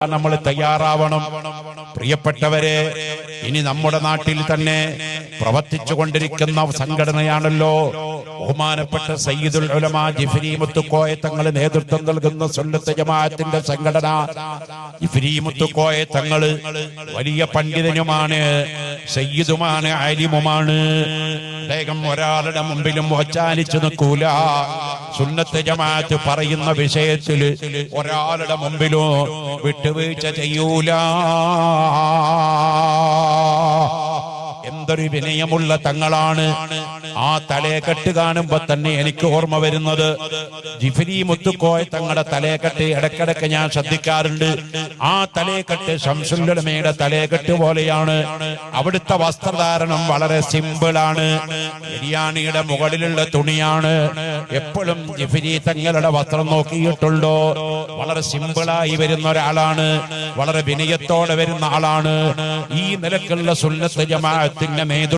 നമ്മൾ തയ്യാറാവണം. പ്രിയപ്പെട്ടവരെ, ഇനി നമ്മുടെ നാട്ടിൽ തന്നെ പ്രവർത്തിച്ചു കൊണ്ടിരിക്കുന്ന സംഘടനയാണല്ലോ ബഹുമാനപ്പെട്ട സയ്യിദുൽ ഉലമാ ജിഫ്രി മുത്തുക്കോയ തങ്ങൾ നേതൃത്വം നൽകുന്ന സുന്നത്ത് ജമാഅത്തിന്റെ സംഘടന. ജിഫ്രി മുത്തുക്കോയ തങ്ങൾ വലിയ പണ്ഡിതനുമാണ്, സയ്യിദുമാണ്, ആലിമുമാണ്. അദ്ദേഹം ഒരാളുടെ മുമ്പിലും വച്ചാലിച്ചു നിൽക്കൂല. സുന്നത്ത് ജമാഅത്ത് പറയുന്ന വിഷയത്തിൽ ഒരാളുടെ മുമ്പിലോ വിട്ടുവീഴ്ച ചെയ്യൂല. എന്തൊരു വിനയമുള്ള തങ്ങളാണ്. ആ തലയെക്കെട്ട് കാണുമ്പോ തന്നെ എനിക്ക് ഓർമ്മ വരുന്നത് ജിഫ്രി മുത്തുക്കോയ തങ്ങളുടെ തലയെക്കെട്ട് ഇടക്കിടക്ക് ഞാൻ ശ്രദ്ധിക്കാറുണ്ട്. ആ തലയെക്കെട്ട് ശംസുൽ ഉലമയുടെ തലയെക്കെട്ട് പോലെയാണ്. അവിടുത്തെ വസ്ത്രധാരണം വളരെ സിമ്പിളാണ്. ബിരിയാണിയുടെ മുകളിലുള്ള തുണിയാണ്. എപ്പോഴും ജിഫ്രി തങ്ങളുടെ വസ്ത്രം നോക്കിയിട്ടുണ്ടോ? വളരെ സിമ്പിളായി വരുന്ന ഒരാളാണ്, വളരെ വിനയത്തോടെ വരുന്ന ആളാണ്. ഈ നിലക്കുള്ള സുന്നത്ത് ജമാഅത്തിന്റെ നേതൃത്വം